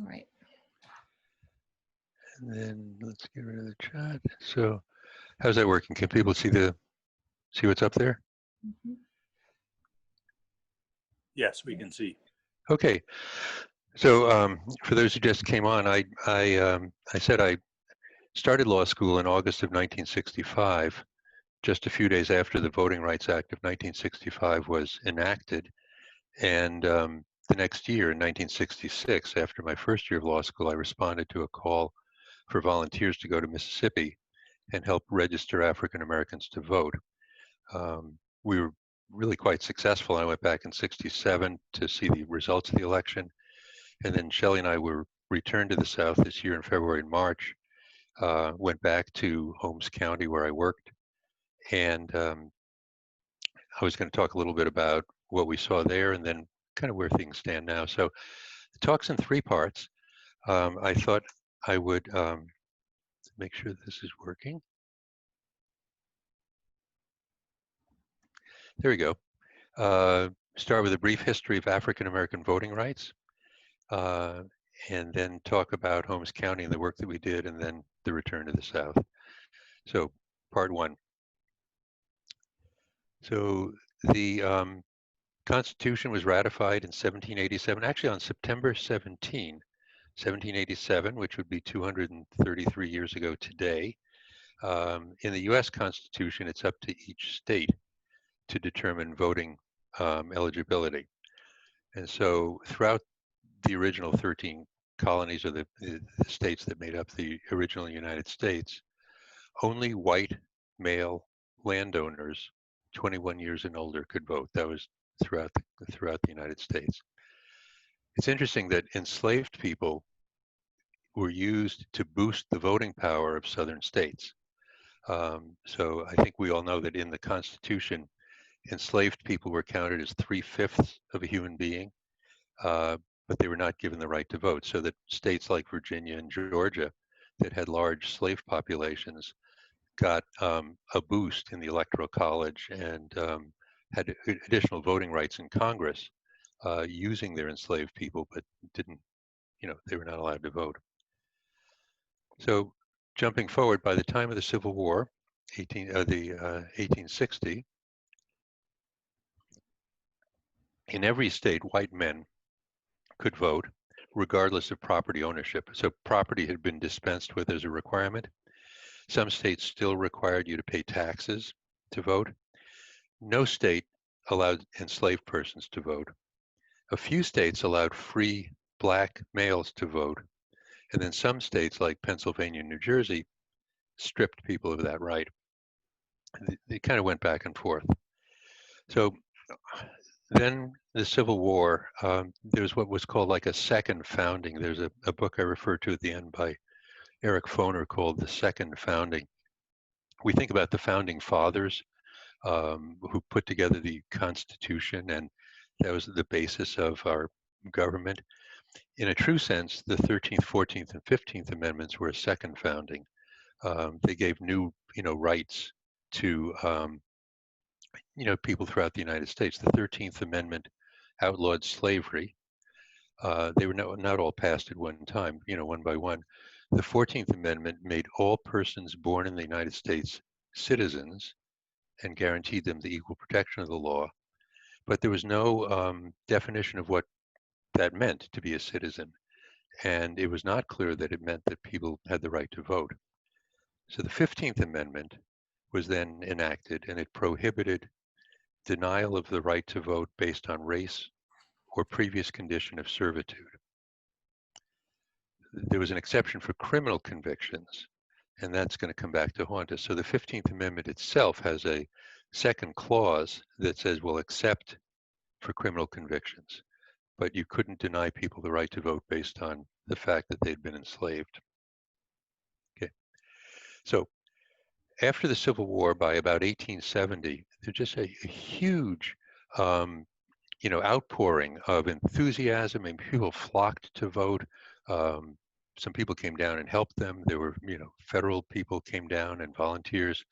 All right. And then let's get rid of the chat. So how's that working? Can people see what's up there? Mhm. Yes, we can see. Okay. So for those who just came on, I said I started law school in August of 1965, just a few days after the Voting Rights Act of 1965 was enacted. And the next year, in 1966, after my first year of law school, I responded to a call for volunteers to go to Mississippi and help register African Americans to vote. We were really quite successful. I went back in '67 to see the results of the election. And then Shelley and I were returned to the South this year in February and March, went back to Holmes County where I worked. And I was going to talk a little bit about what we saw there and then kind of where things stand now. So the talk's in three parts. I thought I would make sure this is working. There we go. Start with a brief history of African American voting rights, and then talk about Holmes County and the work that we did, and then the return to the South. So part one. So the Constitution was ratified in 1787, actually on September 17, 1787, which would be 233 years ago today. In the US Constitution, it's up to each state to determine voting eligibility. And so throughout the original 13 colonies, or the states that made up the original United States, only white male landowners 21 years and older could vote. That was throughout the United States. It's interesting that enslaved people were used to boost the voting power of southern states. So I think we all know that in the Constitution, enslaved people were counted as 3/5 of a human being, but they were not given the right to vote. So that states like Virginia and Georgia that had large slave populations got a boost in the Electoral College and had additional voting rights in Congress using their enslaved people, but didn't, they were not allowed to vote. So jumping forward, by the time of the Civil War, 1860, in every state, white men could vote regardless of property ownership. So property had been dispensed with as a requirement. Some states still required you to pay taxes to vote. No state allowed enslaved persons to vote. A few states allowed free black males to vote. And then some states like Pennsylvania and New Jersey stripped people of that right. They kind of went back and forth. So then the Civil War, there's what was called like a second founding. There's a book I referred to at the end by Eric Foner called The Second Founding. We think about the founding fathers who put together the Constitution, and that was the basis of our government. In a true sense, the 13th, 14th, and 15th Amendments were a second founding. They gave new, rights to, people throughout the United States. The 13th Amendment outlawed slavery. They were not all passed at one time, one by one. The 14th Amendment made all persons born in the United States citizens and guaranteed them the equal protection of the law. But there was no definition of what that meant to be a citizen. And it was not clear that it meant that people had the right to vote. So the 15th Amendment was then enacted, and it prohibited denial of the right to vote based on race or previous condition of servitude. There was an exception for criminal convictions, and that's going to come back to haunt us. So the 15th Amendment itself has a second clause that says, well, except for criminal convictions, but you couldn't deny people the right to vote based on the fact that they'd been enslaved. Okay, so after the Civil War, by about 1870, there's just a huge, outpouring of enthusiasm, and people flocked to vote. Some people came down and helped them. There were, federal people came down and volunteers.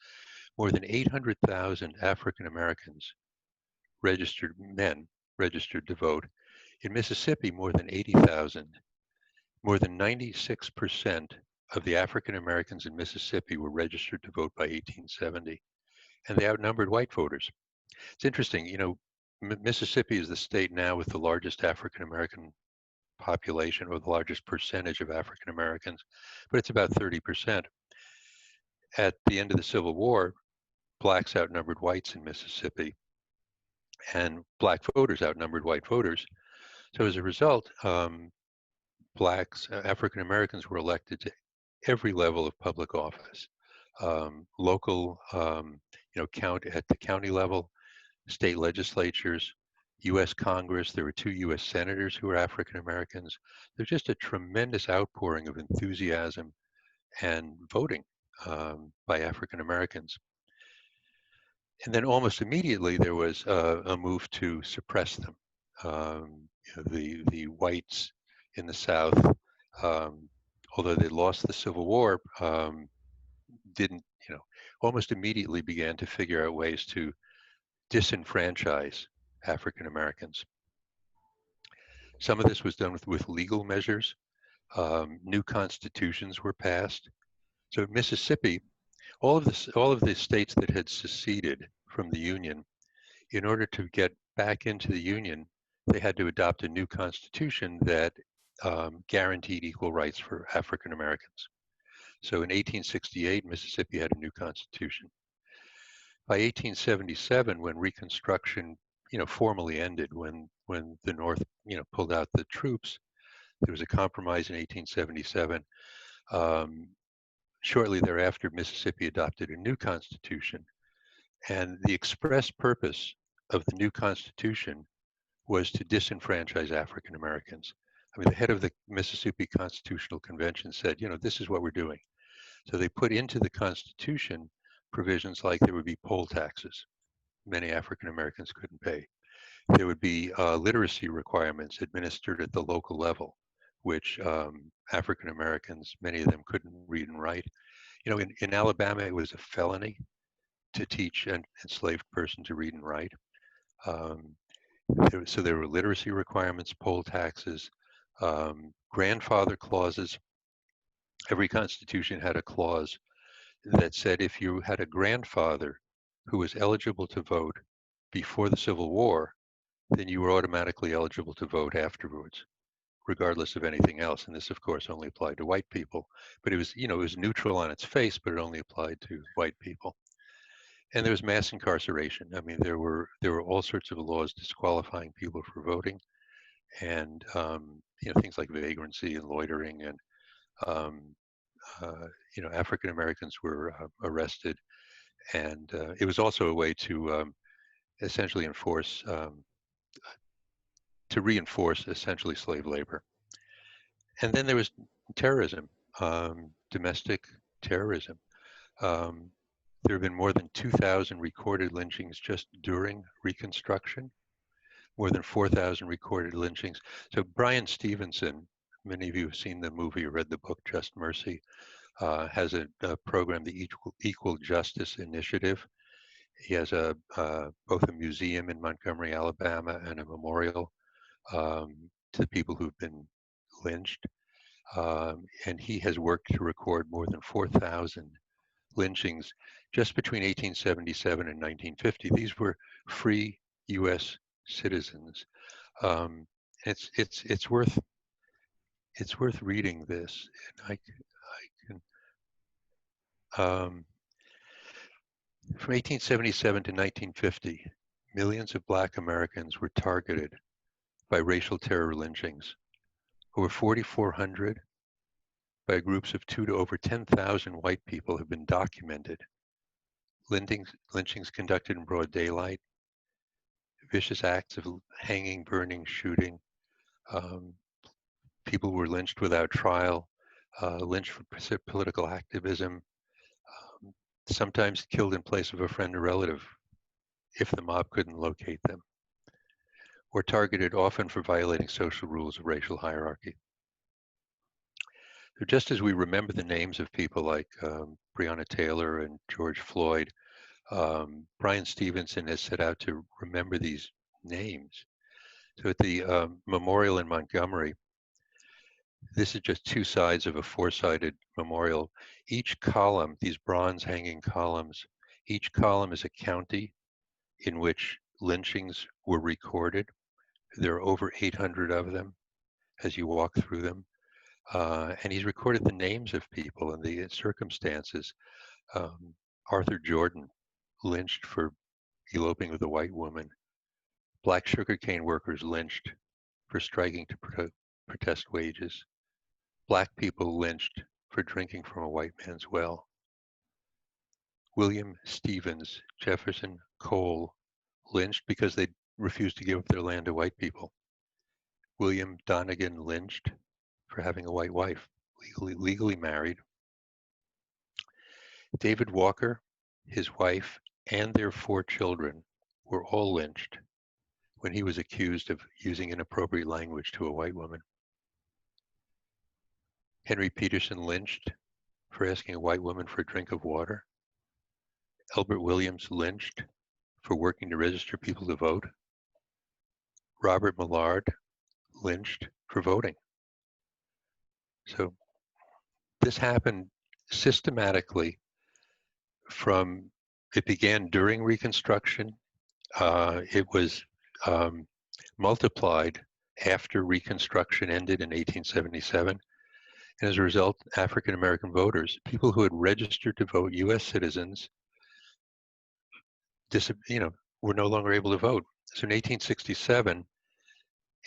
More than 800,000 African Americans registered to vote. In Mississippi, more than 80,000 more than 96% of the African Americans in Mississippi were registered to vote by 1870, and they outnumbered white voters. It's interesting, Mississippi is the state now with the largest African American population, or the largest percentage of African Americans, but it's about 30%. At the end of the Civil War, blacks outnumbered whites in Mississippi, and black voters outnumbered white voters. So as a result, blacks, African Americans were elected to every level of public office, local, count at the county level, state legislatures, U.S. Congress. There were 2 U.S. senators who were African Americans. There's just a tremendous outpouring of enthusiasm and voting by African Americans. And then almost immediately there was a move to suppress them. The whites in the South, although they lost the Civil War, didn't, almost immediately began to figure out ways to disenfranchise African Americans. Some of this was done with legal measures. New constitutions were passed. So Mississippi, all of the states that had seceded from the Union, in order to get back into the Union, they had to adopt a new constitution that guaranteed equal rights for African Americans. So in 1868, Mississippi had a new constitution. By 1877, when Reconstruction, formally ended, when the North, pulled out the troops, there was a compromise in 1877. Shortly thereafter, Mississippi adopted a new constitution, and the express purpose of the new constitution was to disenfranchise African Americans. I mean, the head of the Mississippi Constitutional Convention said, this is what we're doing. So they put into the Constitution provisions like there would be poll taxes. Many African Americans couldn't pay. There would be literacy requirements administered at the local level, which African Americans, many of them couldn't read and write. In Alabama, it was a felony to teach an enslaved person to read and write. So there were literacy requirements, poll taxes, grandfather clauses. Every constitution had a clause that said if you had a grandfather who was eligible to vote before the Civil War, then you were automatically eligible to vote afterwards, regardless of anything else. And this, of course, only applied to white people. But it was, it was neutral on its face, but it only applied to white people. And there was mass incarceration. I mean, there were all sorts of laws disqualifying people for voting, and things like vagrancy and loitering, and African Americans were arrested, and it was also a way to essentially reinforce essentially slave labor. And then there was terrorism, domestic terrorism. There have been more than 2,000 recorded lynchings just during Reconstruction, more than 4,000 recorded lynchings. So Brian Stevenson, many of you have seen the movie or read the book Just Mercy, has a program, the Equal Justice Initiative. He has both a museum in Montgomery, Alabama, and a memorial to people who've been lynched. And he has worked to record more than 4,000 lynchings just between 1877 and 1950. These were free U.S. citizens. It's worth reading this. And I can. From 1877 to 1950, millions of Black Americans were targeted by racial terror lynchings. Over 4,400 by groups of 2 to over 10,000 white people have been documented. Lynchings conducted in broad daylight, vicious acts of hanging, burning, shooting. People were lynched without trial, lynched for political activism, sometimes killed in place of a friend or relative if the mob couldn't locate them, or targeted often for violating social rules of racial hierarchy. So just as we remember the names of people like Breonna Taylor and George Floyd, Brian Stevenson has set out to remember these names. So at the memorial in Montgomery, This is just two sides of a four-sided memorial. Each column, these bronze hanging columns, each column is a county in which lynchings were recorded. There are over 800 of them as you walk through them. And he's recorded the names of people and the circumstances. Um, Arthur Jordan, lynched for eloping with a white woman. Black sugarcane workers lynched for striking to protest wages. Black people lynched for drinking from a white man's well. William Stevens, Jefferson, Cole lynched because they refused to give up their land to white people. William Donegan lynched for having a white wife, legally married. David Walker, his wife, and their 4 children were all lynched when he was accused of using inappropriate language to a white woman. Henry Peterson lynched for asking a white woman for a drink of water. Elbert Williams lynched for working to register people to vote. Robert Millard lynched for voting. So this happened systematically it began during Reconstruction. It was multiplied after Reconstruction ended in 1877. And as a result, African American voters, people who had registered to vote, U.S. citizens, were no longer able to vote. So in 1867,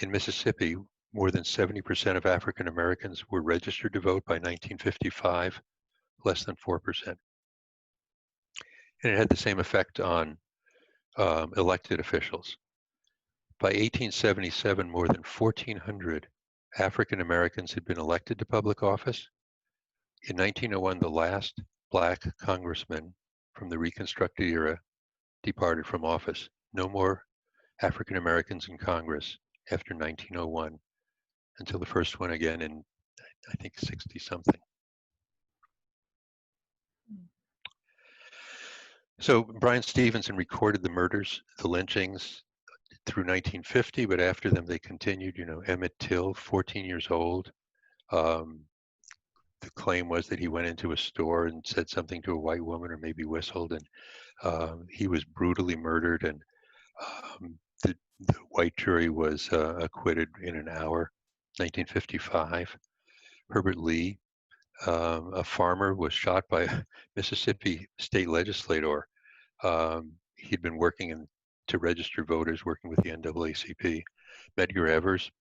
in Mississippi, more than 70% of African Americans were registered to vote. By 1955, less than 4%. And it had the same effect on elected officials. By 1877, more than 1,400 African Americans had been elected to public office. In 1901, the last Black congressman from the Reconstructed era departed from office. No more African Americans in Congress after 1901, until the first one again in, I think, 60 something. So Bryan Stevenson recorded the murders, the lynchings through 1950, but after them they continued. Emmett Till, 14 years old. The claim was that he went into a store and said something to a white woman, or maybe whistled, and he was brutally murdered. And the white jury was acquitted in an hour. 1955. Herbert Lee, a farmer, was shot by a Mississippi state legislator. He'd been working to register voters, working with the NAACP. Medgar Evers.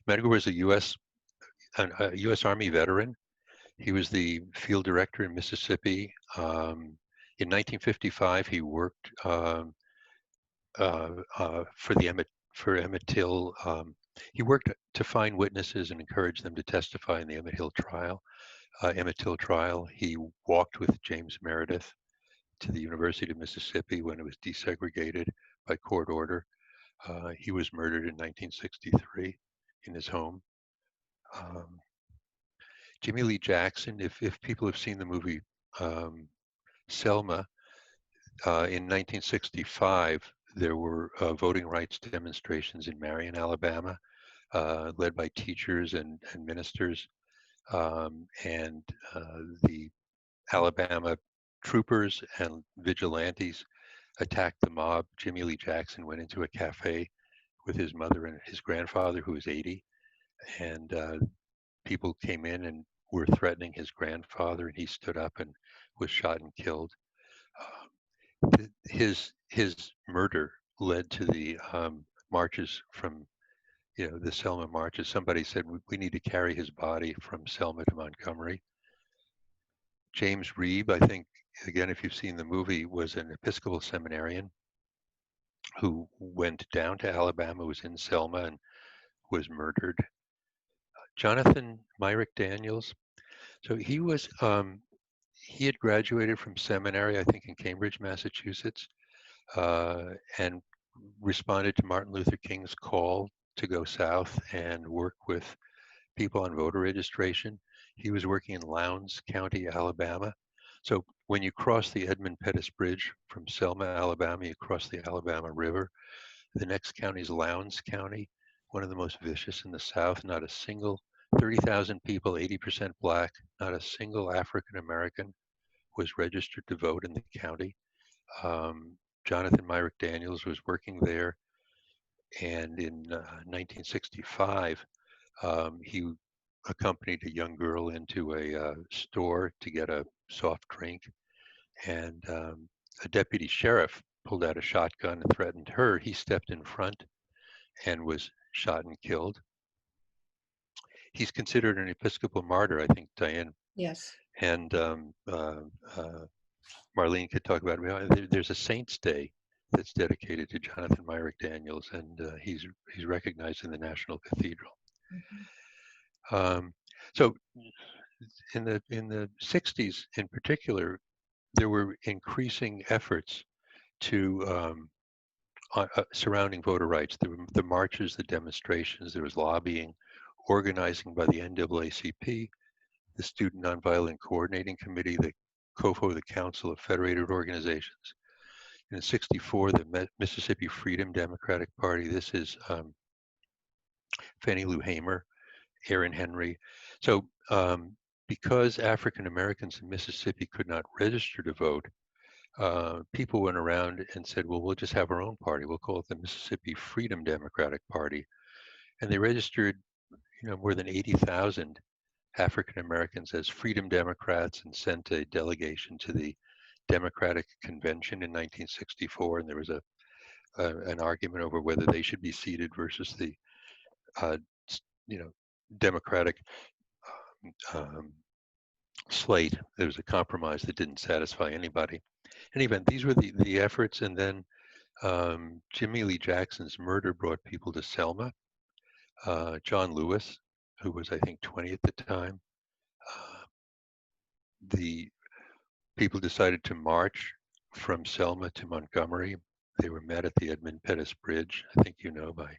Medgar was a U.S. Army veteran. He was the field director in Mississippi. In 1955, he worked for Emmett Till. He worked to find witnesses and encourage them to testify in the Emmett Till trial. He walked with James Meredith to the University of Mississippi when it was desegregated by court order. He was murdered in 1963 in his home. Jimmy Lee Jackson, if people have seen the movie Selma, in 1965, there were voting rights demonstrations in Marion, Alabama, led by teachers and ministers. And the Alabama troopers and vigilantes attacked the mob. Jimmy Lee Jackson went into a cafe with his mother and his grandfather, who was 80, and people came in and were threatening his grandfather, and he stood up and was shot and killed. His murder led to the marches from, the Selma marches. Somebody said we need to carry his body from Selma to Montgomery. James Reeb, I think, again, if you've seen the movie, was an Episcopal seminarian who went down to Alabama, was in Selma, and was murdered. Jonathan Myrick Daniels. So he had graduated from seminary, I think, in Cambridge, Massachusetts, and responded to Martin Luther King's call to go south and work with people on voter registration. He was working in Lowndes County, Alabama. So when you cross the Edmund Pettus Bridge from Selma, Alabama, you cross the Alabama River. The next county is Lowndes County, one of the most vicious in the South. Not a single 30,000 people, 80% black. Not a single African American was registered to vote in the county. Jonathan Myrick Daniels was working there, and in 1965, he accompanied a young girl into a store to get a soft drink, and a deputy sheriff pulled out a shotgun and threatened her. He stepped in front and was shot and killed. He's considered an Episcopal martyr, I think, Diane. Yes. And Marlene could talk about it. There's a Saints Day that's dedicated to Jonathan Myrick Daniels, and he's recognized in the National Cathedral. So in the 60s in particular, there were increasing efforts to surrounding voter rights. There were the marches, the demonstrations, there was lobbying, organizing by the NAACP, the Student Nonviolent Coordinating Committee, the COFO, the Council of Federated Organizations. In '64, the Mississippi Freedom Democratic Party. This is Fannie Lou Hamer, Aaron Henry. So because African Americans in Mississippi could not register to vote, people went around and said, well, we'll just have our own party. We'll call it the Mississippi Freedom Democratic Party. And they registered, more than 80,000 African Americans as Freedom Democrats and sent a delegation to the Democratic Convention in 1964. And there was an argument over whether they should be seated versus the, Democratic slate. There was a compromise that didn't satisfy anybody. In any event, these were the efforts, and then Jimmy Lee Jackson's murder brought people to Selma. John Lewis, who was I think 20 at the time, the people decided to march from Selma to Montgomery. They were met at the Edmund Pettus Bridge, I think by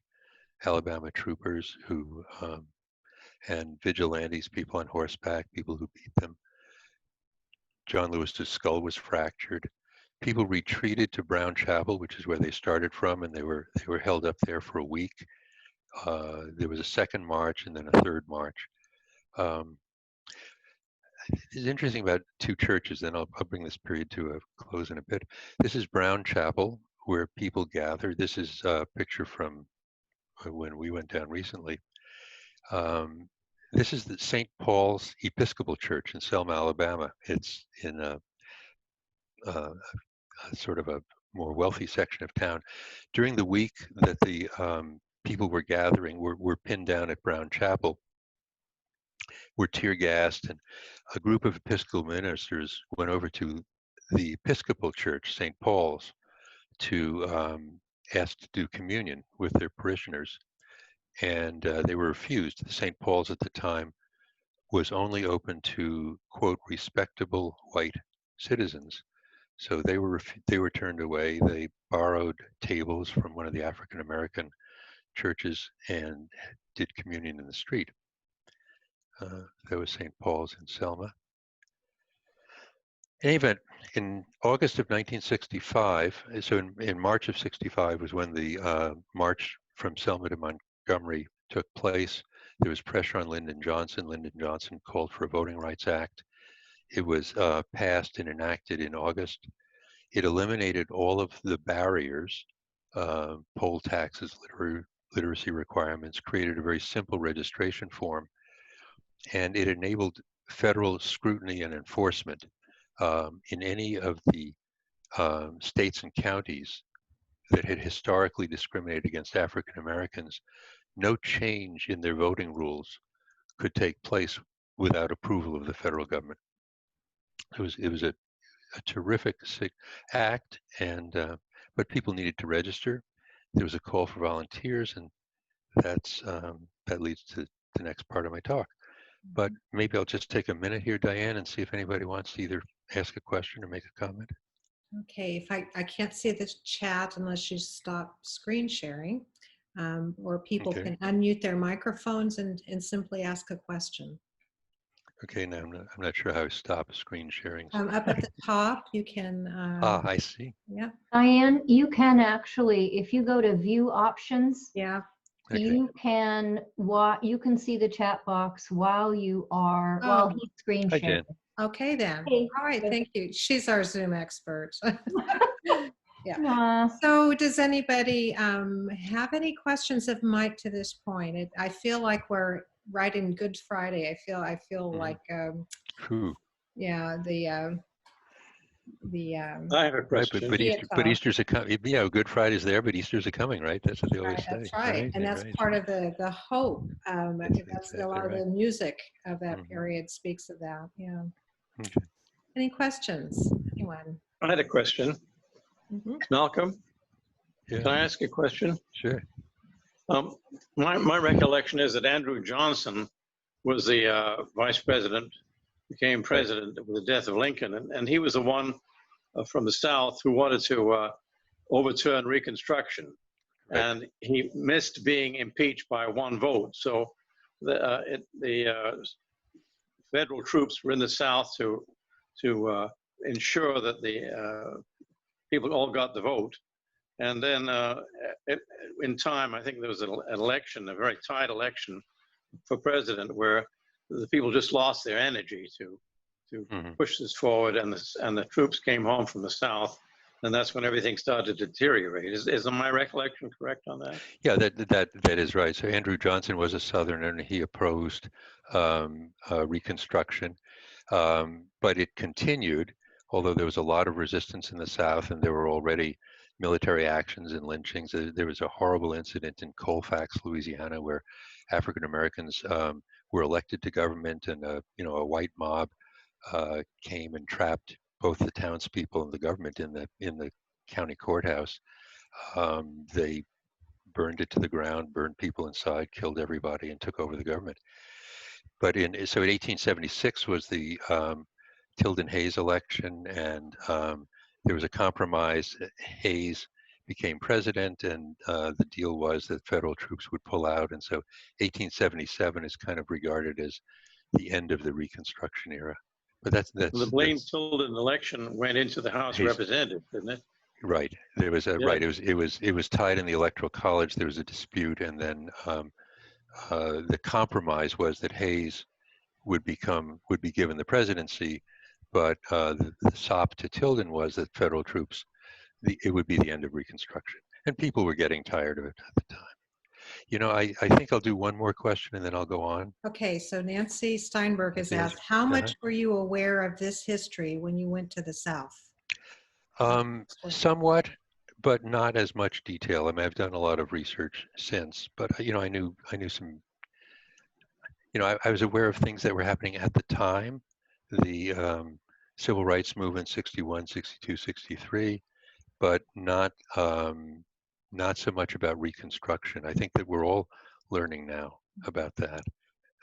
Alabama troopers who and vigilantes, people on horseback, people who beat them. John Lewis's skull was fractured. People retreated to Brown Chapel, which is where they started from, and they were held up there for a week. There was a second march and then a third march. It's interesting about two churches, then I'll bring this period to a close in a bit. This is Brown Chapel, where people gathered. This is a picture from when we went down recently. This is the St. Paul's Episcopal Church in Selma, Alabama. It's in a sort of a more wealthy section of town. During the week that the people were gathering, were pinned down at Brown Chapel, were tear gassed, and a group of Episcopal ministers went over to the Episcopal Church, St. Paul's, to ask to do communion with their parishioners. And they were refused. The St. Paul's at the time was only open to, quote, respectable white citizens. So they were turned away. They borrowed tables from one of the African American churches and did communion in the street. That was St. Paul's in Selma. In any event, in August of 1965, so in March of 65 was when the march from Selma to Montgomery took place. There was pressure on Lyndon Johnson. Lyndon Johnson called for a Voting Rights Act. It was passed and enacted in August. It eliminated all of the barriers, poll taxes, literacy requirements, created a very simple registration form, and it enabled federal scrutiny and enforcement in any of the states and counties that had historically discriminated against African Americans. No change in their voting rules could take place without approval of the federal government. It was a terrific act, and but people needed to register. There was a call for volunteers, and that leads to the next part of my talk. But maybe I'll just take a minute here, Diane, and see if anybody wants to either ask a question or make a comment. Okay, if I can't see the chat unless you stop screen sharing, or people can unmute their microphones and simply ask a question. Okay, now I'm not sure how to stop screen sharing. Up at the top, you can. I see. Yeah. Diane, you can actually, if you go to view options. Yeah. You can see the chat box while while he's screen Hi, sharing. Jen. Okay then. Hey. All right, thank you. She's our Zoom expert. Yeah. So does anybody have any questions of Mike to this point? I feel like we're right in Good Friday. I feel like yeah, I have a right, question. but Easter's a coming. Yeah, Good Friday's there, but Easter's a coming, right? That's what they always say. That's right, and that's part of the hope. That's exactly a lot of the music of that period speaks of that. Yeah. Okay. Any questions? Anyone? I had a question. Malcolm, Yeah. can I ask a question? Sure. My recollection is that Andrew Johnson was the vice president, became president with the death of Lincoln, and he was the one from the South who wanted to overturn Reconstruction, and he missed being impeached by one vote. So the federal troops were in the South to ensure that the people all got the vote. And then in time, I think there was an election, a very tight election for president, where the people just lost their energy to push this forward, and the troops came home from the South, and that's when everything started to deteriorate. Is my recollection correct on that? Yeah, that is right. So Andrew Johnson was a Southerner, and he opposed Reconstruction, but it continued. Although there was a lot of resistance in the South, and there were already military actions and lynchings. There was a horrible incident in Colfax, Louisiana, where African Americans were elected to government, and a white mob came and trapped both the townspeople and the government in the county courthouse. They burned it to the ground, burned people inside, killed everybody, and took over the government. But in 1876 was the Tilden Hayes election, and there was a compromise. Hayes became president, and the deal was that federal troops would pull out. And so 1877 is kind of regarded as the end of the Reconstruction era. But that's the Blaine-Tilden election went into the House of Representatives, didn't it? Right. There was right. It was tied in the Electoral College. There was a dispute, and then the compromise was that Hayes would be given the presidency, but the sop to Tilden was that federal troops, it would be the end of Reconstruction, and people were getting tired of it at the time. I think I'll do one more question and then I'll go on. Okay, so Nancy Steinberg has asked, how much were you aware of this history when you went to the South? Somewhat, but not as much detail. I mean, I've done a lot of research since, but I knew some. I was aware of things that were happening at the time, the civil rights movement, 61, 62, 63, but not so much about Reconstruction. I think that we're all learning now about that,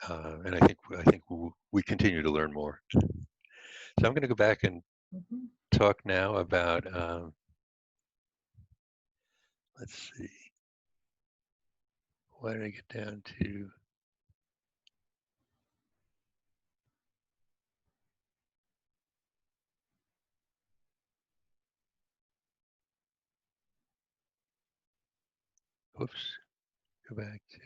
and I think we continue to learn more. So I'm going to go back and talk now about. Let's see. Why did I get down to? Oops. Go back to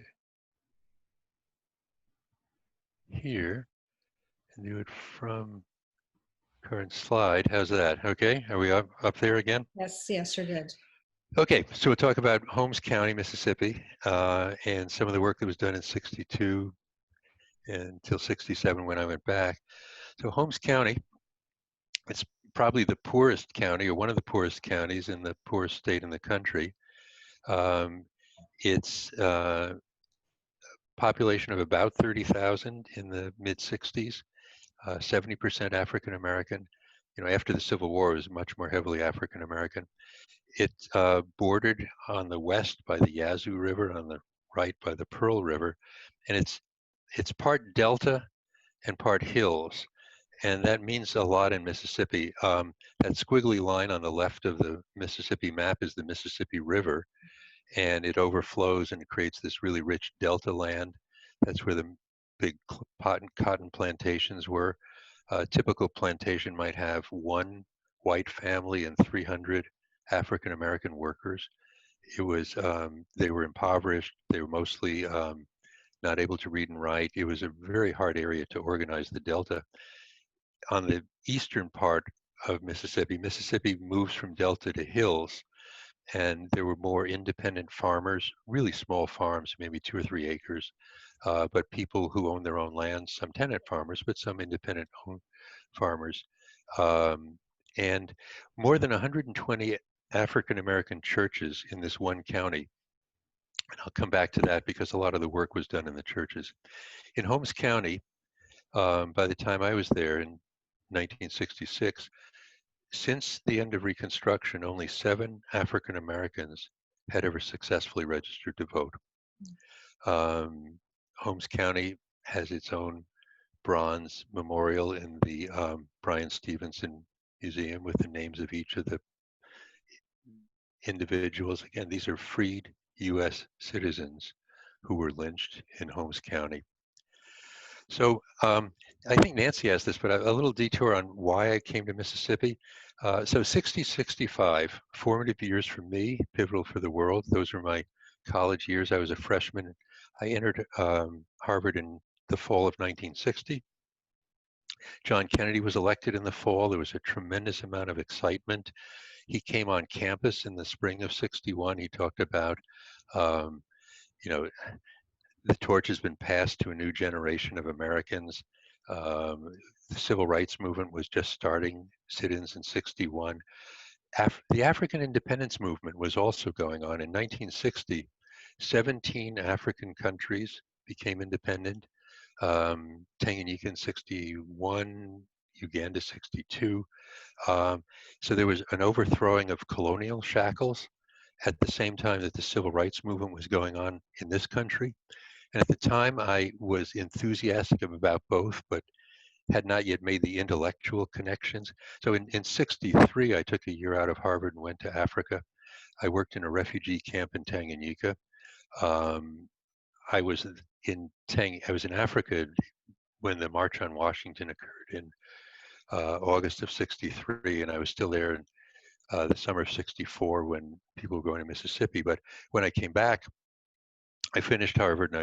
here and do it from current slide. How's that? Okay. Are we up there again? Yes, you're good. Okay, so we'll talk about Holmes County, Mississippi, and some of the work that was done in 62 until 67 when I went back. So Holmes County, it's probably the poorest county, or one of the poorest counties in the poorest state in the country. It's population of about 30,000 in the mid 60s, 70% African American. After the Civil War, it was much more heavily African American. It's bordered on the west by the Yazoo River, on the right by the Pearl River, and it's part delta and part hills, and that means a lot in Mississippi. That squiggly line on the left of the Mississippi map is the Mississippi River, and it overflows and creates this really rich delta land. That's where the big cotton plantations were. A typical plantation might have one white family and 300 African American workers. It was, they were impoverished. They were mostly not able to read and write. It was a very hard area to organize the Delta. On the eastern part of Mississippi, Mississippi moves from Delta to hills, and there were more independent farmers, really small farms, maybe 2 or 3 acres, but people who own their own land, some tenant farmers, but some independent farmers. And more than 120 African American churches in this one county. And I'll come back to that because a lot of the work was done in the churches. In Holmes County, by the time I was there in 1966, since the end of Reconstruction, only 7 African Americans had ever successfully registered to vote. Holmes County has its own bronze memorial in the Bryan Stevenson Museum with the names of each of the individuals. Again, these are freed U.S. citizens who were lynched in Holmes County. So I think Nancy asked this, but a little detour on why I came to Mississippi. So 60-65, formative years for me, pivotal for the world. Those were my college years. I was a freshman. I entered Harvard in the fall of 1960. John Kennedy was elected in the fall. There was a tremendous amount of excitement. He came on campus in the spring of 61. He talked about, you know, the torch has been passed to a new generation of Americans. The civil rights movement was just starting, sit-ins in 61. The African independence movement was also going on. In 1960, 17 African countries became independent. Tanganyika in 61, Uganda 62. So there was an overthrowing of colonial shackles at the same time that the civil rights movement was going on in this country. And at the time, I was enthusiastic about both, but had not yet made the intellectual connections. So in 63, I took a year out of Harvard and went to Africa. I worked in a refugee camp in Tanganyika. I was in Africa when the March on Washington occurred in August of 63, and I was still there in the summer of 64 when people were going to Mississippi. But when I came back, I finished Harvard and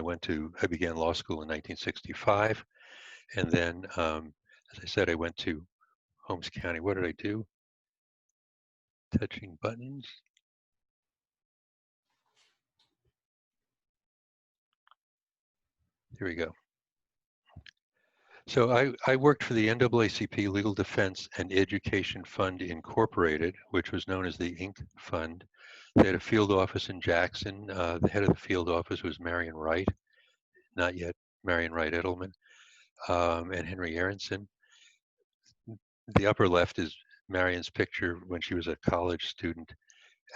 I began law school in 1965. And then, as I said, I went to Holmes County. What did I do? Touching buttons. Here we go. So I worked for the NAACP Legal Defense and Education Fund Incorporated, which was known as the Inc. Fund. They had a field office in Jackson. The head of the field office was Marion Wright, not yet Marion Wright Edelman, and Henry Aronson. The upper left is Marion's picture when she was a college student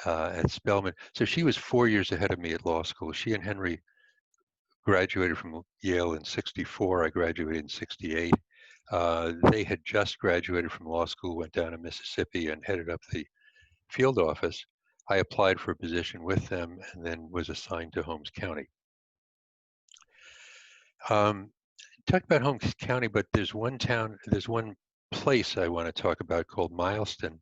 at Spelman. So she was 4 years ahead of me at law school. She and Henry graduated from Yale in 64. I graduated in 68. They had just graduated from law school, went down to Mississippi and headed up the field office. I applied for a position with them and then was assigned to Holmes County. Talk about Holmes County, but there's one place I want to talk about called Mileston.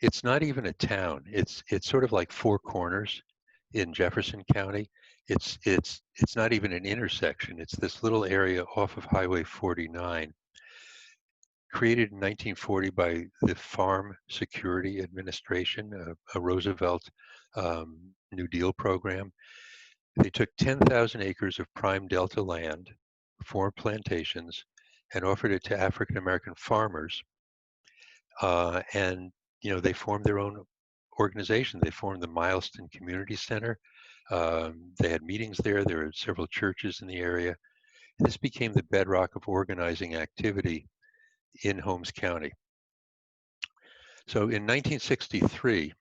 It's not even a town. It's sort of like Four Corners in Jefferson County. It's not even an intersection. It's this little area off of Highway 49, created in 1940 by the Farm Security Administration, a Roosevelt New Deal program. They took 10,000 acres of prime Delta land, formed plantations, and offered it to African American farmers. And they formed their own organization. They formed the Mileston Community Center. They had meetings there. There were several churches in the area. This became the bedrock of organizing activity in Holmes County. So in 1963,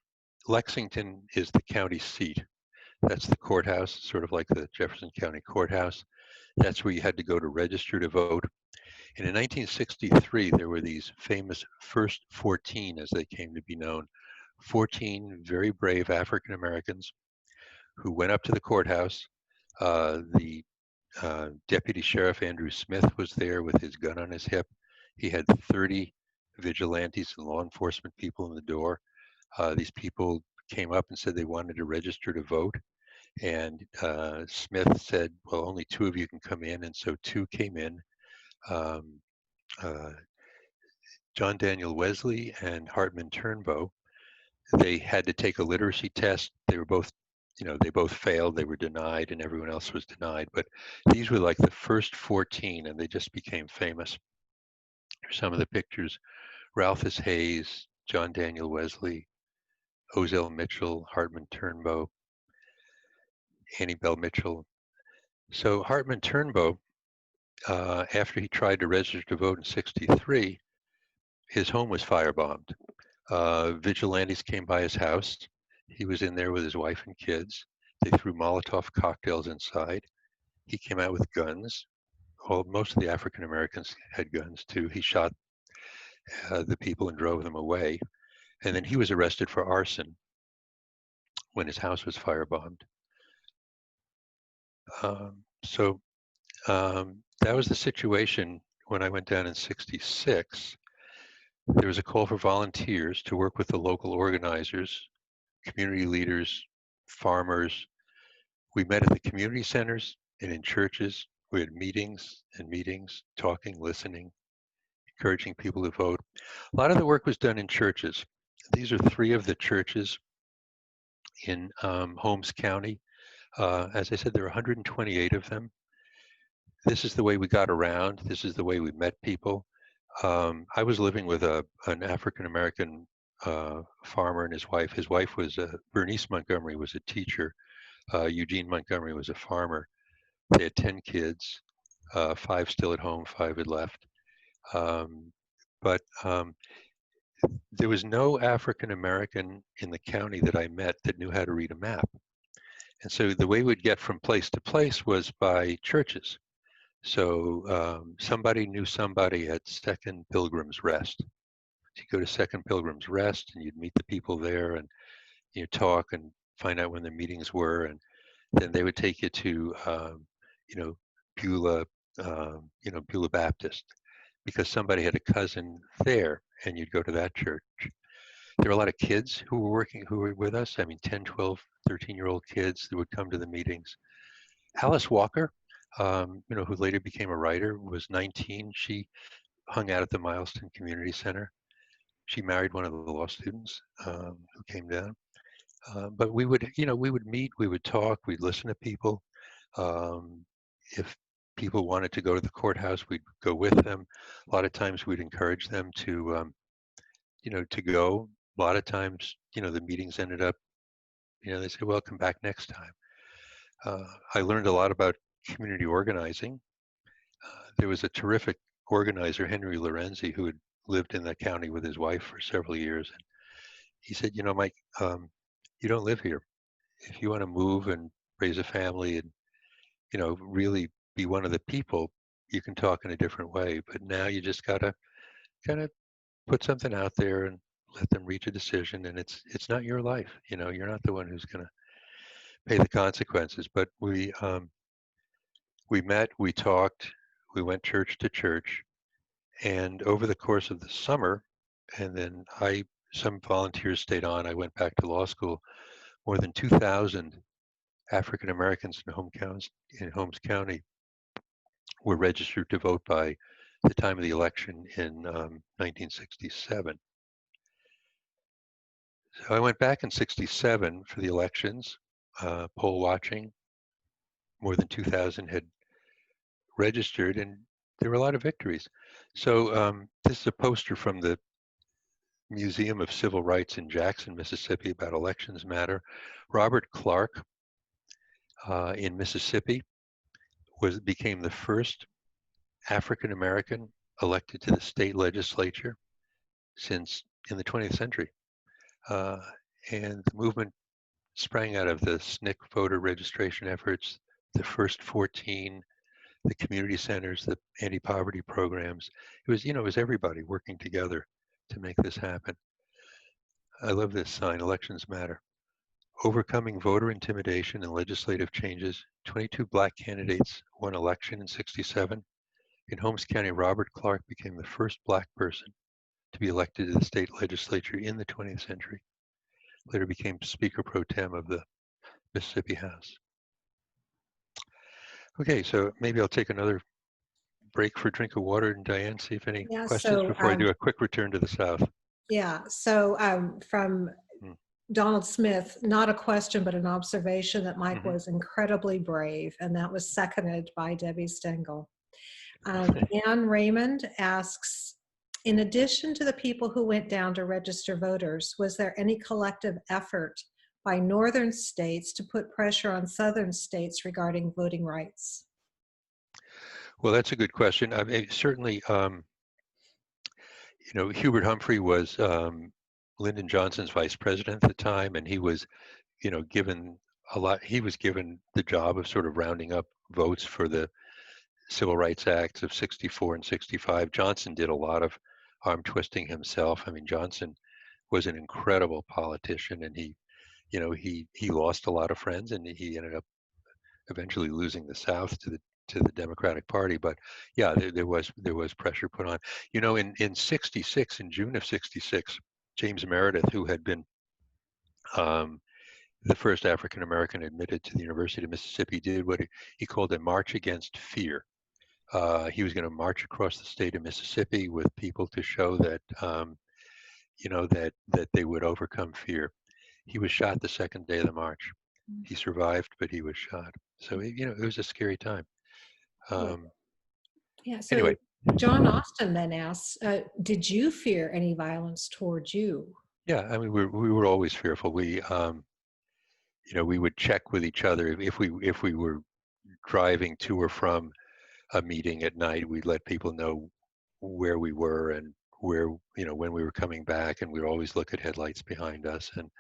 Lexington is the county seat. That's the courthouse, sort of like the Jefferson County Courthouse. That's where you had to go to register to vote. And in 1963, there were these famous First 14, as they came to be known, 14 very brave African Americans who went up to the courthouse. The Deputy Sheriff Andrew Smith was there with his gun on his hip. He had 30 vigilantes and law enforcement people in the door. These people came up and said they wanted to register to vote. And Smith said, well, only 2 of you can come in. And so 2 came in, John Daniel Wesley and Hartman Turnbow. They had to take a literacy test. They were both, they both failed. They were denied, and everyone else was denied. But these were like the first 14, and they just became famous. Here's some of the pictures: Ralphus Hayes, John Daniel Wesley, Ozell Mitchell, Hartman Turnbow, Annie Bell Mitchell. So Hartman Turnbow, after he tried to register to vote in '63, his home was firebombed. Vigilantes came by his house. He was in there with his wife and kids. They threw Molotov cocktails inside. He came out with guns. Most of the African Americans had guns too. He shot the people and drove them away. And then he was arrested for arson when his house was firebombed. That was the situation when I went down in '66. There was a call for volunteers to work with the local organizers, community leaders, farmers. We met at the community centers and in churches. We had meetings and meetings, talking, listening, encouraging people to vote. A lot of the work was done in churches. These are 3 of the churches in Holmes County. As I said, there are 128 of them. This is the way we got around. This is the way we met people. I was living with an African-American farmer and his wife. His wife was Bernice Montgomery was a teacher. Eugene Montgomery was a farmer. They had 10 kids, 5 still at home, 5 had left. But there was no African-American in the county that I met that knew how to read a map. And so the way we'd get from place to place was by churches. So somebody knew somebody at Second Pilgrim's Rest. So you go to Second Pilgrim's Rest and you'd meet the people there and you talk and find out when the meetings were, and then they would take you to Beulah, Beulah Baptist, because somebody had a cousin there, and you'd go to that church. There were a lot of kids who were with us. I mean, 10, 12, 13-year-old kids that would come to the meetings. Alice Walker, who later became a writer, was 19. She hung out at the Milestone Community Center. She married one of the law students who came down. But we would meet, we would talk, we'd listen to people. If people wanted to go to the courthouse, we'd go with them. A lot of times we'd encourage them to go. A lot of times, the meetings ended up, they say, well, come back next time. I learned a lot about community organizing. There was a terrific organizer, Henry Lorenzi, who had lived in the county with his wife for several years. And he said, Mike, you don't live here. If you want to move and raise a family and, really be one of the people, you can talk in a different way. But now you just got to kind of put something out there and let them reach a decision. And it's not your life. You're not the one who's going to pay the consequences. But we met, we talked, we went church to church. And over the course of the summer, and then some volunteers stayed on. I went back to law school. More than 2,000 African Americans in Holmes County were registered to vote by the time of the election in 1967. So I went back in '67 for the elections, poll watching. More than 2,000 had registered, and there were a lot of victories. So this is a poster from the Museum of Civil Rights in Jackson, Mississippi, about Elections Matter. Robert Clark in Mississippi became the first African American elected to the state legislature since in the 20th century. And the movement sprang out of the SNCC voter registration efforts, the first 14, the community centers, the anti-poverty programs. It was everybody working together to make this happen. I love this sign, Elections Matter. Overcoming voter intimidation and legislative changes, 22 Black candidates won election in '67. In Holmes County, Robert Clark became the first Black person to be elected to the state legislature in the 20th century. later became Speaker Pro Tem of the Mississippi House. Okay, so maybe I'll take another break for a drink of water, and Diane, see if any questions before I do a quick return to the South. Yeah, so from Donald Smith, not a question, but an observation that Mike was incredibly brave, and that was seconded by Debbie Stengel. Ann Raymond asks, in addition to the people who went down to register voters, was there any collective effort by northern states to put pressure on southern states regarding voting rights? Well, that's a good question. I mean, certainly, Hubert Humphrey was Lyndon Johnson's vice president at the time, and he was, given he was given the job of sort of rounding up votes for the Civil Rights Acts of 64 and 65. Johnson did a lot of arm twisting himself. I mean, Johnson was an incredible politician, and he lost a lot of friends, and he ended up eventually losing the South to the Democratic Party. But yeah, there was pressure put on. In 66, in June of 66, James Meredith, who had been the first African American admitted to the University of Mississippi, did what he called a march against fear. He was going to march across the state of Mississippi with people to show that that they would overcome fear. He was shot the second day of the march. He survived, but he was shot. So it was a scary time. Yeah. So anyway, John Austin then asks, "Did you fear any violence towards you?" Yeah, I mean, we were always fearful. We we would check with each other if we were driving to or from a meeting at night. We'd let people know where we were and where when we were coming back, and we'd always look at headlights behind us. And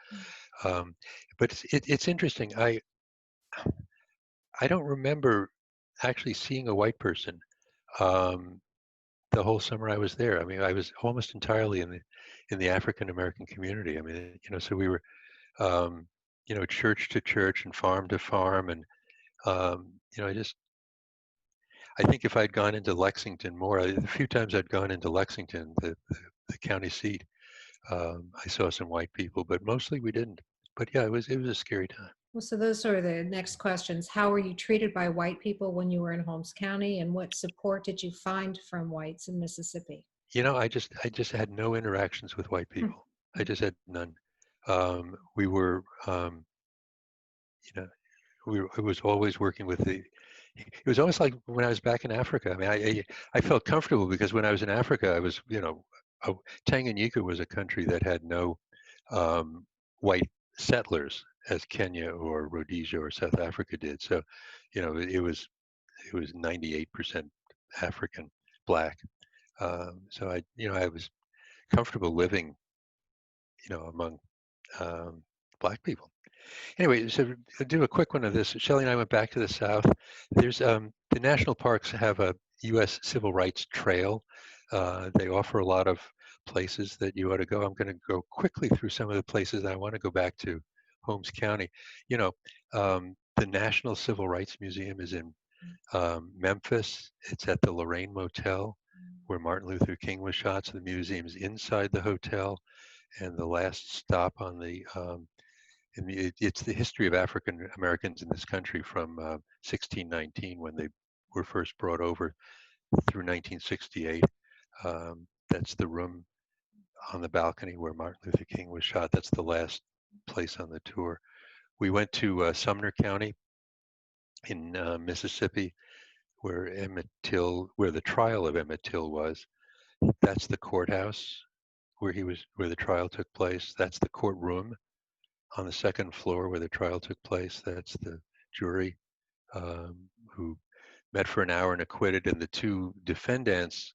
but it's interesting. I don't remember actually seeing a white person the whole summer I was there. I mean, I was almost entirely in the African American community. I mean, so we were church to church and farm to farm, and I think if I'd gone into Lexington more, the few times I'd gone into Lexington, the county seat, I saw some white people, but mostly we didn't. But yeah, it was a scary time. Well, so those are the next questions. How were you treated by white people when you were in Holmes County, and what support did you find from whites in Mississippi? I just had no interactions with white people. I just had none. We were, I was always working with it was almost like when I was back in Africa. I mean, I felt comfortable because when I was in Africa, I was, Tanganyika was a country that had no white settlers as Kenya or Rhodesia or South Africa did. So, it was 98% African, black. So I was comfortable living, among black people. Anyway, so I'll do a quick one of this. Shelley and I went back to the South. There's the national parks have a U.S. Civil Rights Trail. They offer a lot of places that you ought to go. I'm going to go quickly through some of the places. I want to go back to Holmes County. The National Civil Rights Museum is in Memphis. It's at the Lorraine Motel, where Martin Luther King was shot. So the museum's inside the hotel, and the last stop on the it's the history of African Americans in this country from 1619, when they were first brought over, through 1968. That's the room on the balcony where Martin Luther King was shot. That's the last place on the tour. We went to Sumner County in Mississippi, where the trial of Emmett Till was. That's the courthouse where the trial took place. That's the courtroom on the second floor where the trial took place. That's the jury who met for an hour and acquitted. And the two defendants,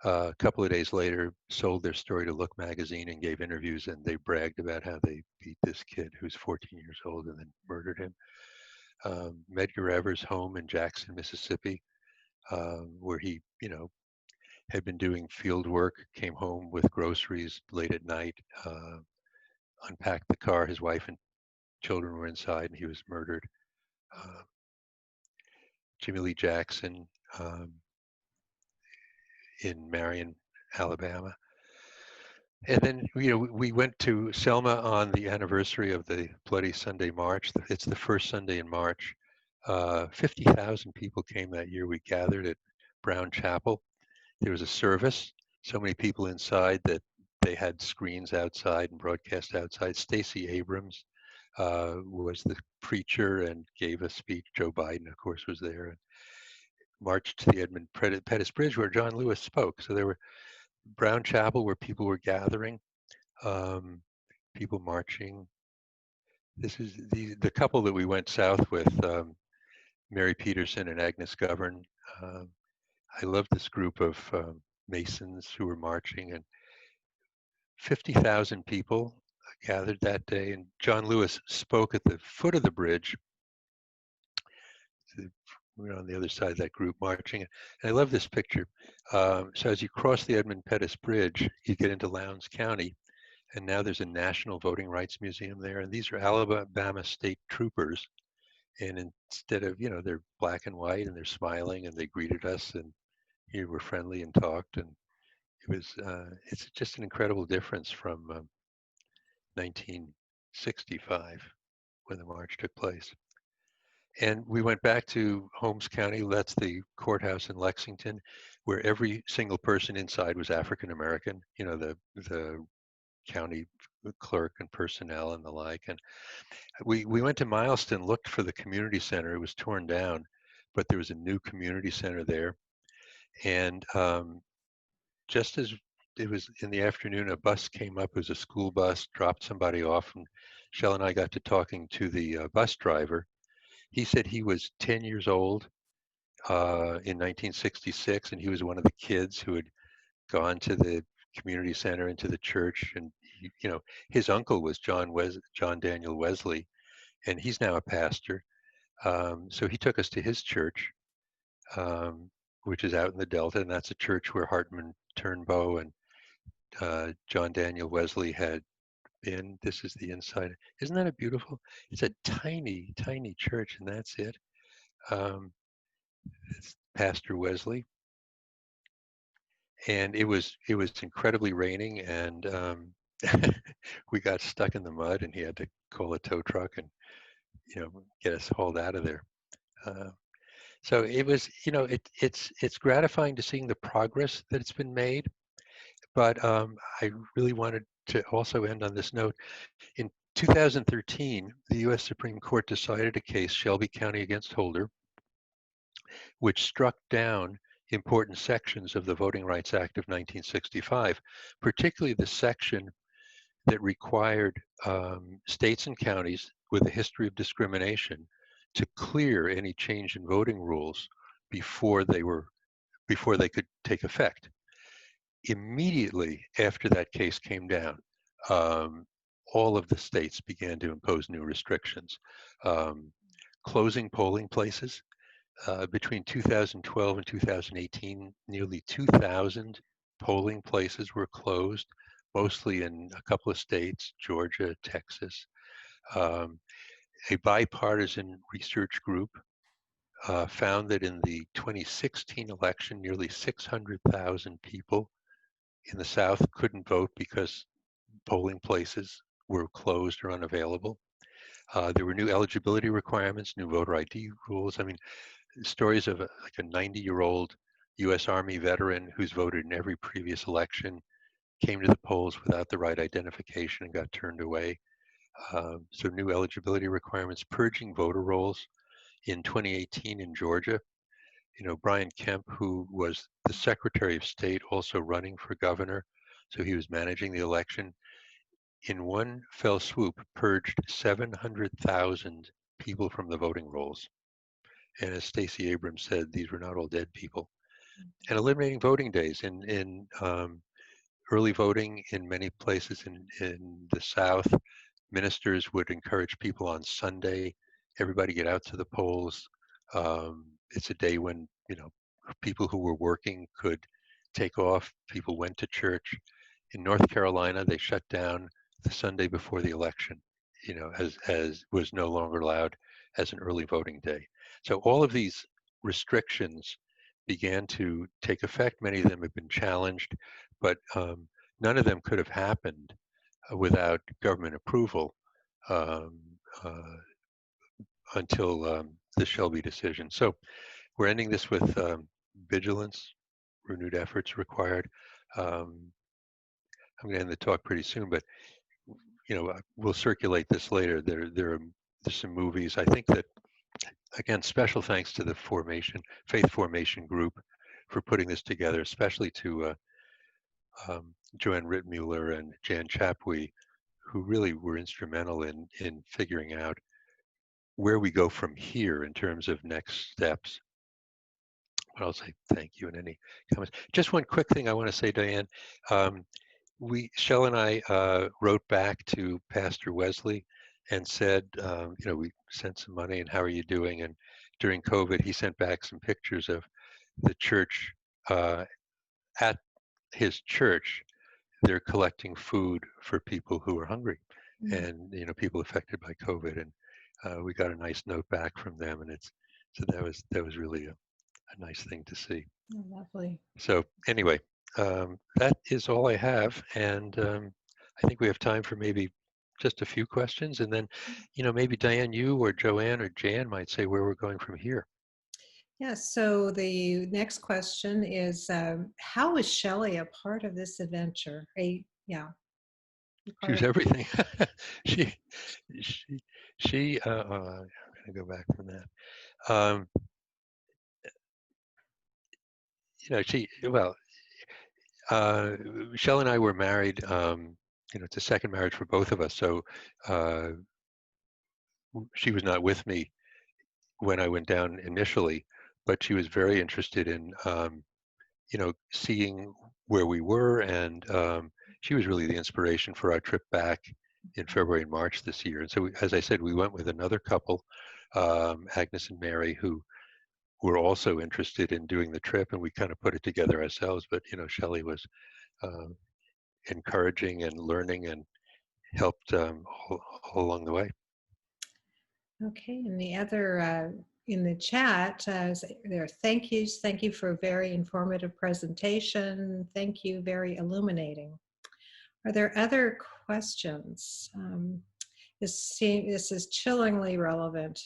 a couple of days later, sold their story to Look magazine and gave interviews, and they bragged about how they beat this kid who's 14 years old and then murdered him. Medgar Evers' home in Jackson, Mississippi, where he, had been doing field work, came home with groceries late at night, unpacked the car. His wife and children were inside, and he was murdered. Jimmy Lee Jackson in Marion, Alabama. And then, you know, we went to Selma on the anniversary of the Bloody Sunday March. It's the first Sunday in March. 50,000 people came that year. We gathered at Brown Chapel. There was a service, so many people inside that they had screens outside and broadcast outside. Stacey Abrams was the preacher and gave a speech. Joe Biden, of course, was there. And marched to the Edmund Pettus Bridge where John Lewis spoke. So there were Brown Chapel where people were gathering, people marching. This is the couple that we went south with, Mary Peterson and Agnes Govern. Um, I love this group of Masons who were marching, and 50,000 people gathered that day. And John Lewis spoke at the foot of the bridge. We're on the other side of that group marching. And I love this picture. So as you cross the Edmund Pettus Bridge, you get into Lowndes County, and now there's a National Voting Rights Museum there. And these are Alabama state troopers. And instead of, you know, they're black and white and they're smiling and they greeted us and we were friendly and talked. And it was, it's just an incredible difference from 1965 when the march took place. And we went back to Holmes County. That's the courthouse in Lexington, where every single person inside was African American. You know, the county clerk and personnel and the like. And we went to Mileston, looked for the community center. It was torn down, but there was a new community center there. And just as it was in the afternoon, a bus came up. It was a school bus, dropped somebody off, and Shell and I got to talking to the bus driver. He said he was 10 years old in 1966, and he was one of the kids who had gone to the community center and to the church. And he, you know, his uncle was John Daniel Wesley, and he's now a pastor. So he took us to his church, which is out in the Delta, and that's a church where Hartman Turnbow and John Daniel Wesley had been. This is the inside. Isn't that a beautiful? It's a tiny, tiny church, and that's it. It's Pastor Wesley, and it was incredibly raining, and we got stuck in the mud, and he had to call a tow truck and, you know, get us hauled out of there. So it was, you know, it's gratifying to seeing the progress that it's been made, but I really wanted to also end on this note. In 2013, the U.S. Supreme Court decided a case, Shelby County against Holder, which struck down important sections of the Voting Rights Act of 1965, particularly the section that required states and counties with a history of discrimination to clear any change in voting rules before they could take effect. Immediately after that case came down, all of the states began to impose new restrictions, closing polling places. Between 2012 and 2018, nearly 2,000 polling places were closed, mostly in a couple of states, Georgia, Texas. A bipartisan research group found that in the 2016 election, nearly 600,000 people in the South couldn't vote because polling places were closed or unavailable. There were new eligibility requirements, new voter ID rules. I mean, stories of like a 90-year-old U.S. Army veteran who's voted in every previous election came to the polls without the right identification and got turned away. So new eligibility requirements, purging voter rolls. In 2018 in Georgia, you know, Brian Kemp, who was the Secretary of State, also running for governor, so he was managing the election, in one fell swoop purged 700,000 people from the voting rolls. And as Stacey Abrams said, these were not all dead people. And eliminating voting days in early voting in many places in the South. Ministers would encourage people on Sunday, everybody get out to the polls. It's a day when, you know, people who were working could take off. People went to church. In North Carolina, they shut down the Sunday before the election, you know, as was no longer allowed as an early voting day. So all of these restrictions began to take effect. Many of them have been challenged, but none of them could have happened without government approval um, until the Shelby decision. So we're ending this with vigilance, renewed efforts required. I'm going to end the talk pretty soon, but we'll circulate this later. There's some movies. I think that, again, special thanks to the faith formation group for putting this together, especially to Joanne Rittmuller and Jan Chapwe, who really were instrumental in figuring out where we go from here in terms of next steps. But I'll say thank you. And any comments? Just one quick thing I want to say, Diane. Shell and I wrote back to Pastor Wesley and said, we sent some money and how are you doing? And during COVID, he sent back some pictures of the church. At his church, they're collecting food for people who are hungry and, people affected by COVID. And we got a nice note back from them. And so that was really a nice thing to see. Oh, lovely. So anyway, that is all I have, and I think we have time for maybe just a few questions, and then, maybe Diane, you or Joanne or Jan might say where we're going from here. Yeah, so the next question is, how is Shelley a part of this adventure? She was everything. I'm going to go back from that. Shell and I were married, it's a second marriage for both of us. So she was not with me when I went down initially, but she was very interested in, seeing where we were. And she was really the inspiration for our trip back in February and March this year. And so, as I said, we went with another couple, Agnes and Mary, who were also interested in doing the trip, and we kind of put it together ourselves. But Shelley was encouraging and learning and helped all along the way. Okay, and the other in the chat, there are thank yous. Thank you for a very informative presentation. Thank you, very illuminating. Are there other questions? This is chillingly relevant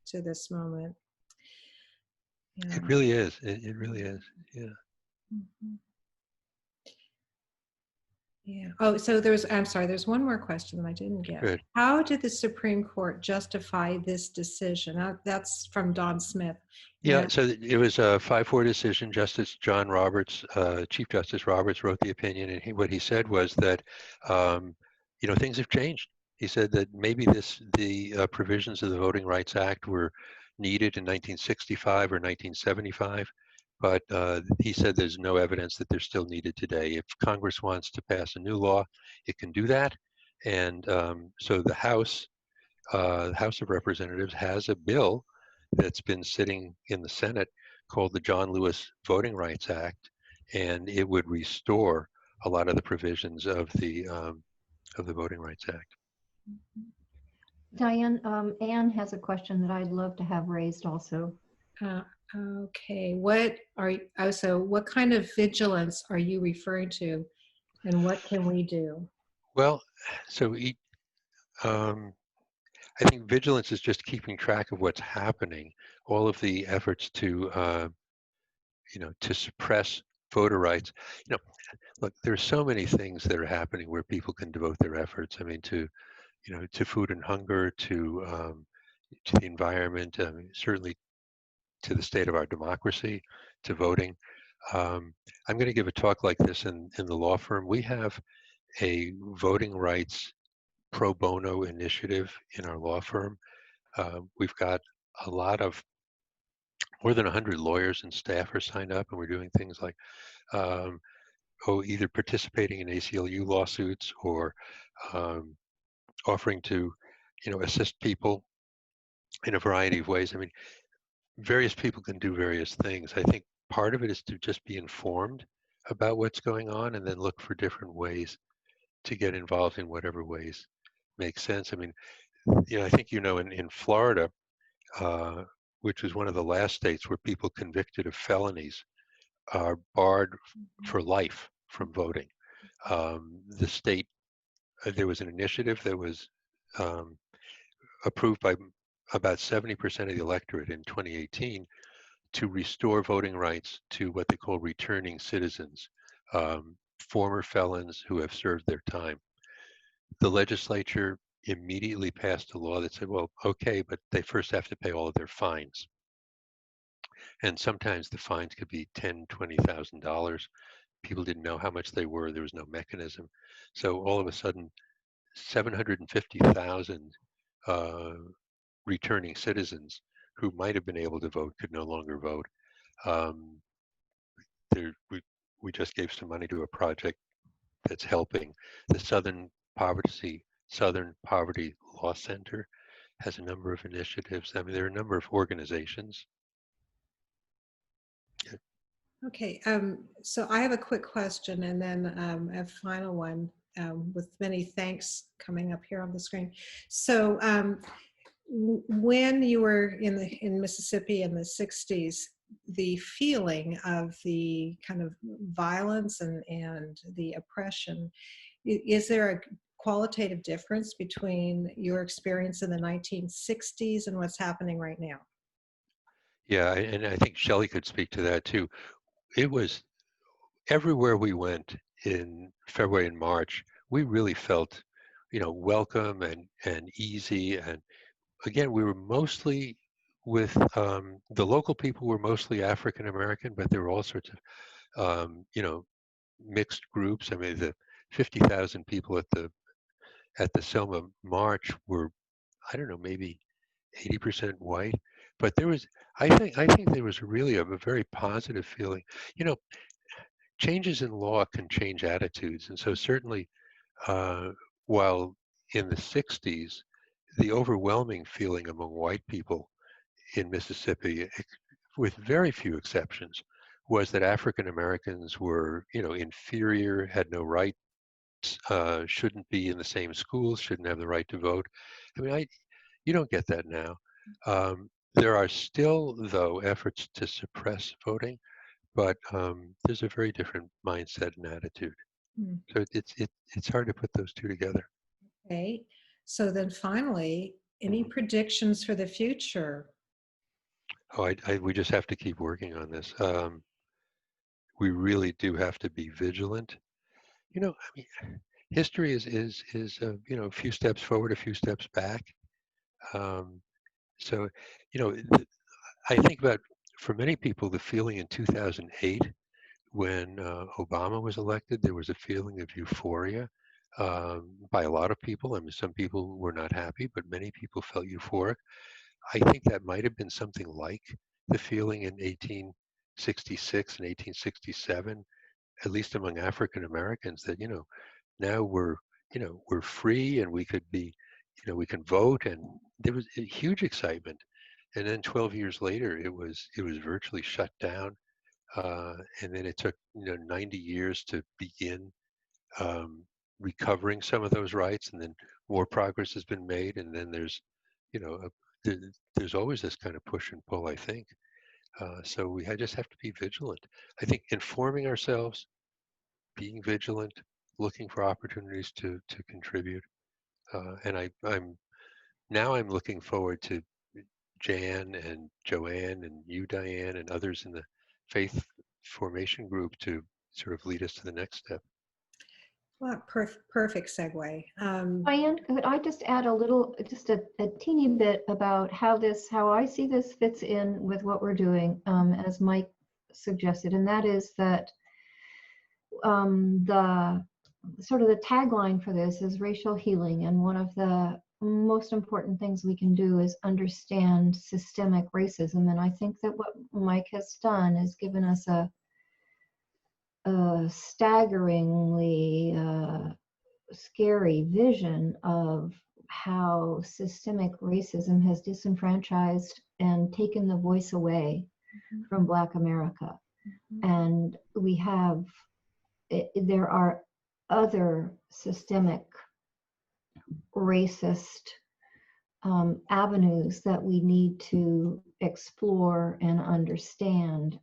to this moment. Yeah. It really is. It really is. Yeah. Mm-hmm. Yeah. Oh, so I'm sorry, there's one more question that I didn't get. Good. How did the Supreme Court justify this decision? That's from Don Smith. Yeah, so it was a 5-4 decision. Justice John Roberts, Chief Justice Roberts wrote the opinion, and what he said was that, things have changed. He said that maybe the provisions of the Voting Rights Act were needed in 1965 or 1975, but he said there's no evidence that they're still needed today. If Congress wants to pass a new law, it can do that. And so the House of Representatives has a bill that's been sitting in the Senate called the John Lewis Voting Rights Act, and it would restore a lot of the provisions of the Voting Rights Act. Diane, Anne has a question that I'd love to have raised also. Okay, what kind of vigilance are you referring to, and what can we do? Well, so I think vigilance is just keeping track of what's happening. All of the efforts to suppress voter rights. Look, there are so many things that are happening where people can devote their efforts. I mean, to food and hunger, to the environment, certainly to the state of our democracy, to voting. I'm going to give a talk like this in the law firm. We have a voting rights pro bono initiative in our law firm. We've got more than 100 lawyers and staff are signed up, and we're doing things like either participating in ACLU lawsuits or offering to, assist people in a variety of ways. I mean, various people can do various things. I think part of it is to just be informed about what's going on and then look for different ways to get involved in whatever ways make sense. I mean, I think in Florida, which was one of the last states where people convicted of felonies are barred for life from voting. The state, there was an initiative that was approved by about 70% of the electorate in 2018 to restore voting rights to what they call returning citizens, former felons who have served their time. The legislature immediately passed a law that said, well, okay, but they first have to pay all of their fines. And sometimes the fines could be $10,000, $20,000. People didn't know how much they were. There was no mechanism. So all of a sudden, 750,000 returning citizens who might have been able to vote could no longer vote. We just gave some money to a project that's helping. The Southern Poverty Law Center has a number of initiatives. I mean, there are a number of organizations. Okay, so I have a quick question and then a final one with many thanks coming up here on the screen. So when you were in Mississippi in the 60s, the feeling of the kind of violence and the oppression, is there a qualitative difference between your experience in the 1960s and what's happening right now? Yeah, and I think Shelley could speak to that too. It was everywhere we went in February and March, we really felt, welcome and easy. And again, we were mostly with the local people were mostly African American, but there were all sorts of mixed groups. I mean, the 50,000 people at the Selma March were, I don't know, maybe 80% white, but there was, I think there was really a very positive feeling. Changes in law can change attitudes, and so certainly, while in the 60s, the overwhelming feeling among white people in Mississippi, with very few exceptions, was that African Americans were, inferior, had no rights, shouldn't be in the same schools, shouldn't have the right to vote. I mean, you don't get that now. There are still, though, efforts to suppress voting, but there's a very different mindset and attitude. So it's hard to put those two together. Okay, so then finally, any predictions for the future? Oh, we just have to keep working on this. We really do have to be vigilant. I mean, history is a few steps forward, a few steps back. So, I think about, for many people, the feeling in 2008 when Obama was elected, there was a feeling of euphoria by a lot of people. I mean, some people were not happy, but many people felt euphoric. I think that might have been something like the feeling in 1866 and 1867, at least among African Americans, that now we're free and we could be, we can vote, and there was a huge excitement. And then 12 years later, it was virtually shut down. And then it took 90 years to begin recovering some of those rights, and then more progress has been made. And then there's there's always this kind of push and pull, I think. So we just have to be vigilant. I think informing ourselves, being vigilant, looking for opportunities to contribute. And I'm looking forward to Jan and Joanne and you, Diane, and others in the faith formation group to sort of lead us to the next step. Well, perfect segue. Diane, could I just add just a teeny bit about how I see this fits in with what we're doing, as Mike suggested, and that is that the sort of the tagline for this is racial healing, and one of the most important things we can do is understand systemic racism. And I think that what Mike has done is given us a staggeringly scary vision of how systemic racism has disenfranchised and taken the voice away from Black America. And there are other systemic racist avenues that we need to explore and understand.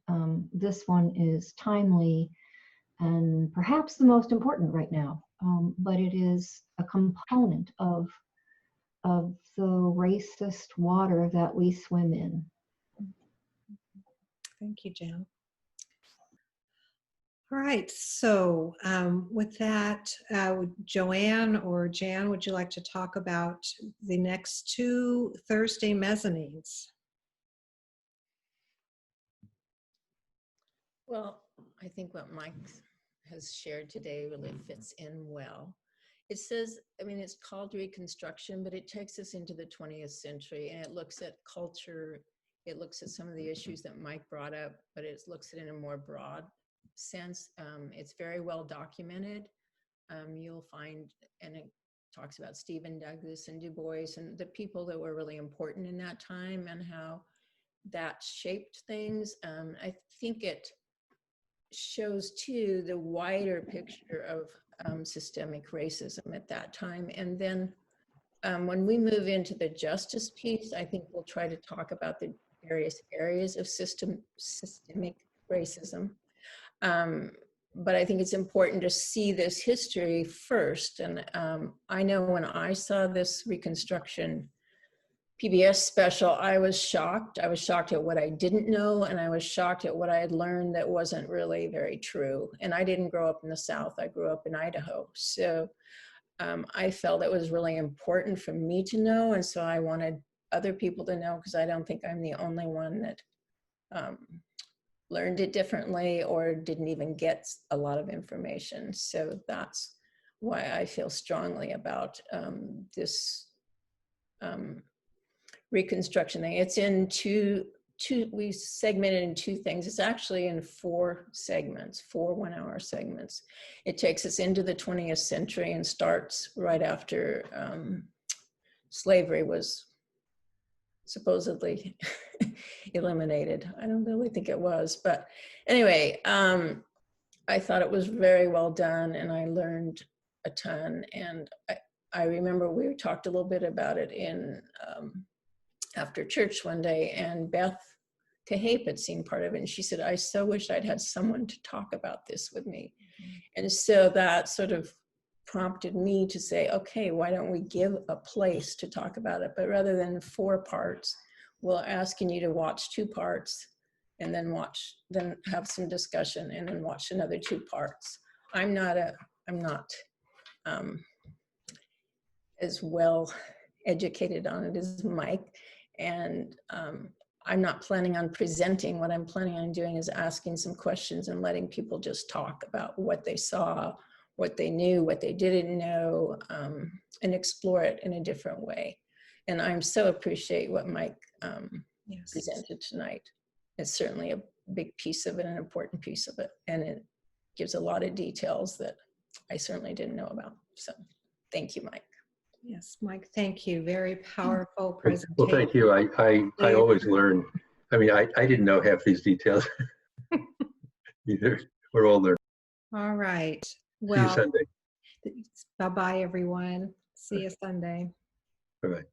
This one is timely and perhaps the most important right now, but it is a component of the racist water that we swim in. Thank you, Jan. All right, so with that, Joanne or Jan, would you like to talk about the next 2 Thursday mezzanines? Well, I think what Mike has shared today really fits in well. It says, I mean, it's called Reconstruction, but it takes us into the 20th century, and it looks at culture. It looks at some of the issues that Mike brought up, but it looks at it in a more broad sense. It's very well documented. You'll find, and it talks about Stephen Douglas and Du Bois and the people that were really important in that time and how that shaped things. I think it shows too the wider picture of systemic racism at that time. And then when we move into the justice piece, I think we'll try to talk about the various areas of systemic racism. But I think it's important to see this history first. And I know when I saw this Reconstruction PBS special, I was shocked. I was shocked at what I didn't know, and I was shocked at what I had learned that wasn't really very true. And I didn't grow up in the South. I grew up in Idaho. So I felt it was really important for me to know. And so I wanted other people to know, because I don't think I'm the only one that learned it differently or didn't even get a lot of information. So that's why I feel strongly about this Reconstruction thing. It's in two, we segmented in 2 things. It's actually in 4 segments, 4 one-hour segments. It takes us into the 20th century and starts right after slavery was supposedly eliminated. I don't really think it was, but anyway, I thought it was very well done, and I learned a ton. And I remember we talked a little bit about it in after church one day, and Beth Cahape had seen part of it, and she said, I so wish I'd had someone to talk about this with me. And so that sort of prompted me to say, okay, why don't we give a place to talk about it? But rather than 4 parts, we're asking you to watch 2 parts and then have some discussion and then watch another 2 parts. I'm not as well educated on it as Mike. And I'm not planning on presenting. What I'm planning on doing is asking some questions and letting people just talk about what they saw, what they knew, what they didn't know, and explore it in a different way. And I'm so appreciate what Mike presented tonight. It's certainly a big piece of it, an important piece of it. And it gives a lot of details that I certainly didn't know about. So thank you, Mike. Yes, Mike, thank you. Very powerful presentation. Well, thank you. I always learn. I mean, I didn't know half these details either. We're all learning. All right. See you Sunday. Bye-bye, everyone. See you Sunday. Bye-bye.